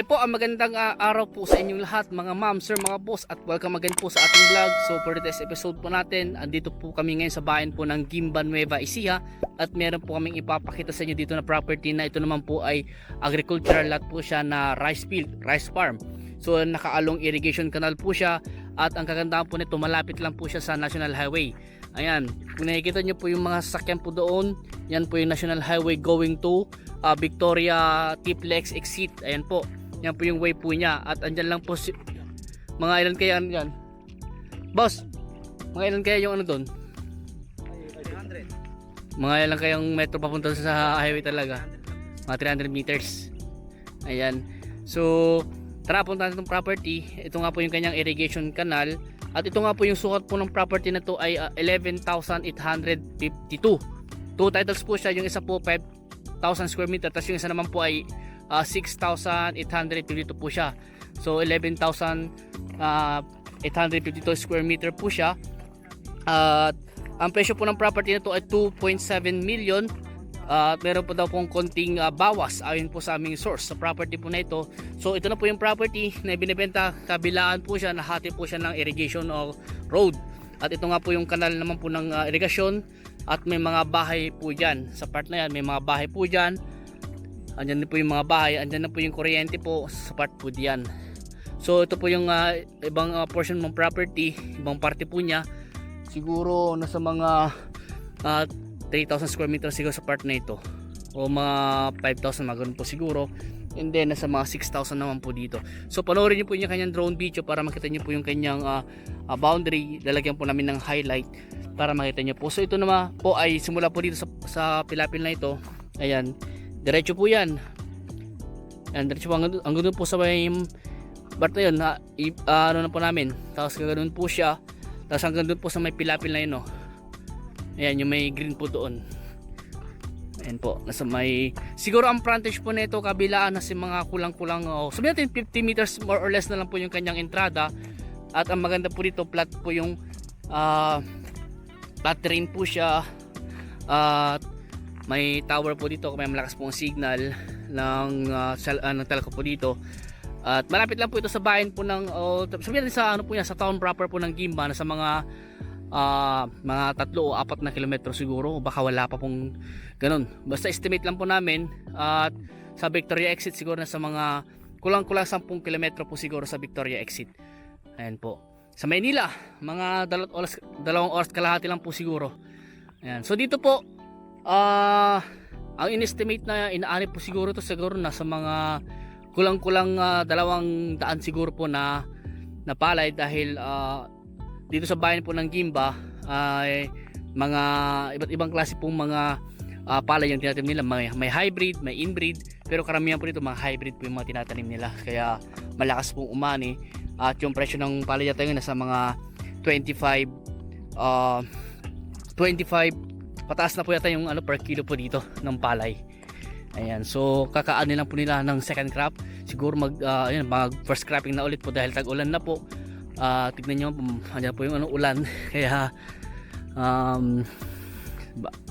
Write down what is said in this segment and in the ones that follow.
po ang magandang araw po sa inyong lahat mga ma'am, sir, mga boss, at welcome again po sa ating vlog. So for today's episode po natin, andito po kami ngayon sa bayan po ng Guimba, Nueva Ecija, at meron po kaming ipapakita sa inyo dito na property na ito naman po ay agricultural lot po siya na rice field, rice farm. So nakaalong irrigation canal po siya, at ang kagandahan po nito, malapit lang po siya sa National Highway. Ayan, kung nakikita nyo po yung mga sasakyan po doon, yan po yung National Highway going to Victoria Tiplex exit. Ayan po, yan po yung way po niya. At andyan lang po mga ilan kaya yan boss, mga ilan kaya yung ano doon, 300. Mga ilan kayang metro papunta sa highway talaga, mga 300 meters. Ayan, so tara, punta natin itong property. Ito nga po yung kanyang irrigation canal. At ito nga po yung sukat po ng property na to ay 11,852. Two titles po siya. Yung isa po 5,000 square meter, tapos yung isa naman po ay 6,852 po siya. So 11,852 square meter po siya. At ang presyo po ng property na to ay 2.7 million. At meron po daw pong konting bawas ayon po sa aming source sa property po na ito. So ito na po yung property na binibenta. Kabilaan po siya, nahati po siya ng irrigation o road. At ito nga po yung kanal naman po ng irrigation. At may mga bahay po dyan. Sa part na yan, may mga bahay po dyan. Andyan din po yung mga bahay. Andyan na po yung kuryente po sa part po diyan. So ito po yung ibang portion ng property. Ibang parte po niya. Siguro nasa mga 3,000 square meters siguro sa part na ito, o mga 5,000, mga ganun po siguro. And then nasa mga 6,000 naman po dito. So panoorin niyo po yung kanyang drone video para makita niyo po yung kanyang boundary. Lalagyan po namin ng highlight para makita niyo po. So ito naman po ay simula po dito sa pilapil na ito. Ayan, diretso po yan. Ayan, diretso po hanggang doon po sa may part na yun, ano na po namin. Tapos ganoon po siya. Tapos hanggang doon po sa may pilapil na yun, no. Ayan, yung may green po doon. Ayan po, nasa may, siguro ang frontage po nito kabilaan na si mga kulang-kulang, sabihin natin 50 meters more or less na lang po yung kanyang entrada. At ang maganda po dito, flat po yung flat terrain po siya. At may tower po dito, may malakas po ang signal ng telco po dito. At malapit lang po ito sa bayan po ng sabihin natin sa ano po yan, sa town proper po ng Guimba, na sa mga 3 o 4 na kilometro siguro, baka wala pa pong ganun, basta estimate lang po namin. At sa Victoria exit siguro na sa mga kulang-kulang 10 kilometro po siguro sa Victoria exit. Ayan po, sa Maynila mga 2 oras kalahati lang po siguro. Ayan, so dito po ang in-estimate na inaani po siguro to, siguro na sa mga kulang-kulang 200 siguro po na palay, dahil dito sa bayan po ng Guimba ay mga iba't ibang klase pong mga palay yung tinatanim nila. May hybrid, may inbreed, pero karamihan po dito mga hybrid po yung mga tinatanim nila, kaya malakas pong umani. At yung presyo ng palay yata yun nasa mga 25 pataas na po yata yung per kilo po dito ng palay. Ayan, so kakaan lang po nila ng second crop. Siguro mag first cropping na ulit po dahil tag-ulan na po. Tignan nyo, andyan po yung ulan. Kaya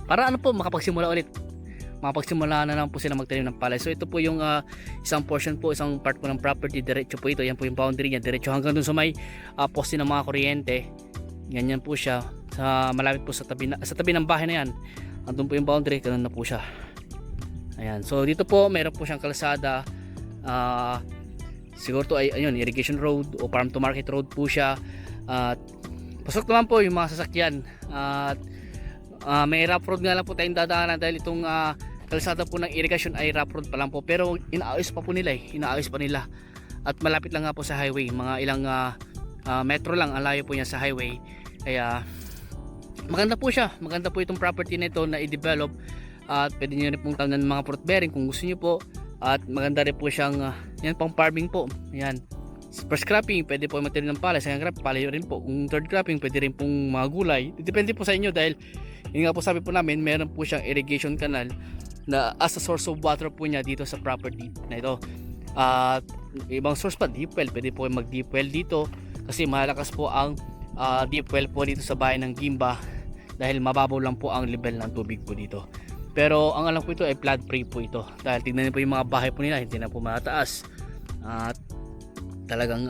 para ano po, makapagsimula ulit, makapagsimula na lang po sila magtanim ng palay. So ito po yung isang portion po, isang part po ng property. Diretso po ito, yan po yung boundary niya, diretso hanggang dun sa may poste ng mga kuryente. Ganyan po siya, sa malapit po sa tabi ng bahay na yan. Andun po yung boundary, ganun na po siya. Ayan, so dito po meron po siyang kalsada. Siguro to ay ayun, irrigation road o farm to market road po siya. At pasok naman po yung mga sasakyan. At may rough road nga lang po tayong dadaanan, dahil itong kalsada po ng irrigation ay rough road pa lang po, pero inaayos pa po nila inaayos pa nila. At malapit lang nga po sa highway, mga ilang metro lang ang layo po niya sa highway. Kaya maganda po siya, maganda po itong property na ito na i-develop. At pwede nyo rin pong tanan ng mga fruit bearing kung gusto nyo po. At maganda rin po siyang yan pang farming po. Ayan, first cropping pwede po magtanim ng palay, second cropping palay rin po, kung third cropping pwede rin pong mga gulay. Depende po sa inyo, dahil yun nga po sabi po namin, meron po siyang irrigation canal na as a source of water po niya dito sa property na ito. At ibang source pa, deep well, pwede po mag deep well dito kasi malakas po ang deep well po dito sa bayan ng Guimba, dahil mababaw lang po ang level ng tubig po dito. Pero ang alam ko ito ay flood free po ito, dahil tignan niyo po yung mga bahay po nila, hindi na po mataas. At talagang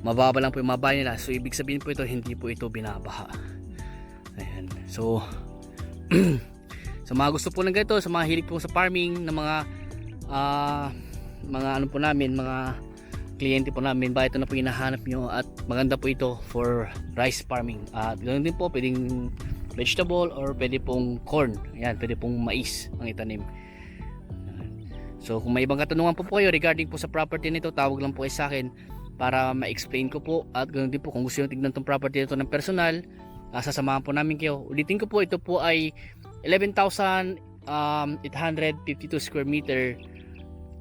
mababa lang po yung mga bahay nila. So ibig sabihin po ito, hindi po ito binabaha. Ayan. So sa mga gusto po ng ganito, sa mga hilig po sa farming, ng mga ano po namin, mga kliyente po namin, ba ito na po hinahanap nyo, at maganda po ito for rice farming. At ganoon din po, pwedeng vegetable or pwede pong corn. Ayan, pwede pong mais ang itanim. So kung may ibang katanungan po kayo regarding po sa property nito, tawag lang po kayo sa akin para ma-explain ko po. At ganoon din po, kung gusto nyo tignan itong property nito ng personal, sasamahan po namin kayo. Ulitin ko po, ito po ay 11,852 square meter.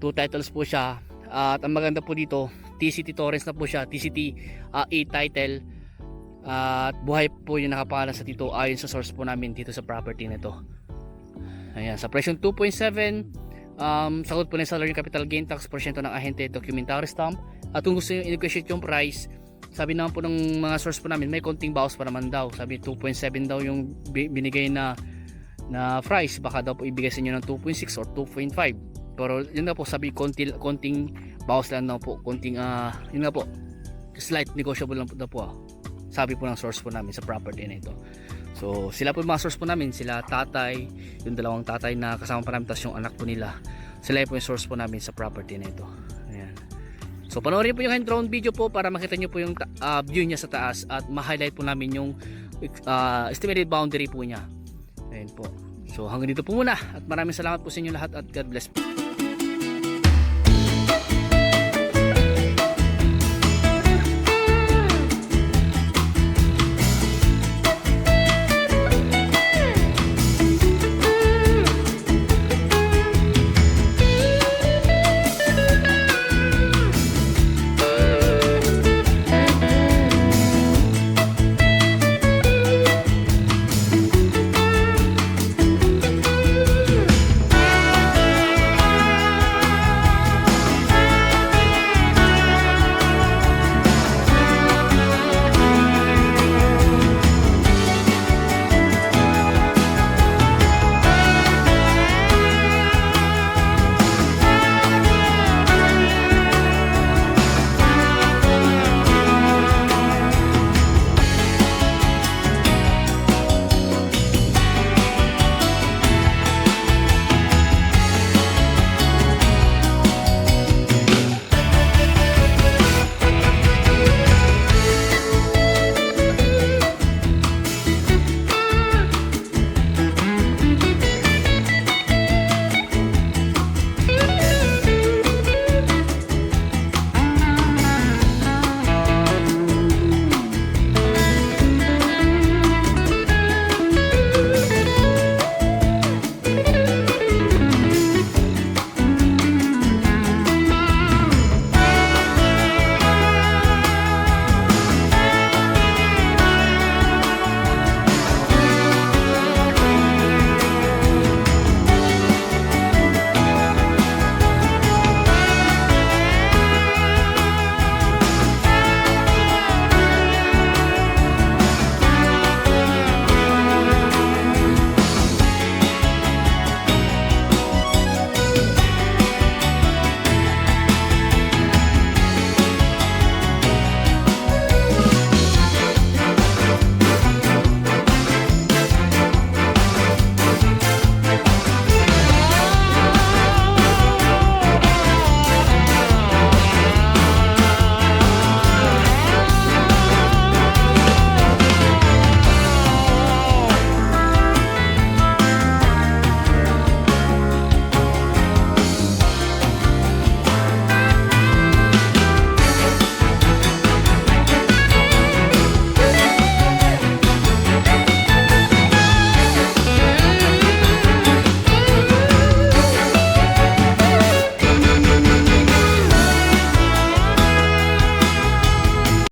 2 titles po siya. At ang maganda po dito, TCT Torrents na po siya, TCT A title. At buhay po yung nakapangalan sa dito ayon sa source po namin dito sa property na ito. Ayan, sa presyong 2.7, sagot po ng salary capital gain tax, porsyento ng ahente, documentary stamp. At kung gusto nyo i-negotiate yung price, sabi naman po ng mga source po namin, may konting bawas pa naman daw. Sabi 2.7 daw yung binigay na price, baka daw po ibigay sa inyo ng 2.6 or 2.5. Pero yun na po, sabi konting bawas lang daw po, konting yun nga po, slight negotiable lang po daw po. Sabi po ng source po namin sa property na ito. So sila po yung mga source po namin, sila tatay, yung dalawang tatay na kasama pa namin, tas yung anak po nila, sila po yung source po namin sa property na ito. Ayan. So panoorin po yung drone video po para makita nyo po yung view niya sa taas, at ma-highlight po namin yung estimated boundary po niya. Ayan po. So hanggang dito po muna, at maraming salamat po sa inyo lahat, at God bless po.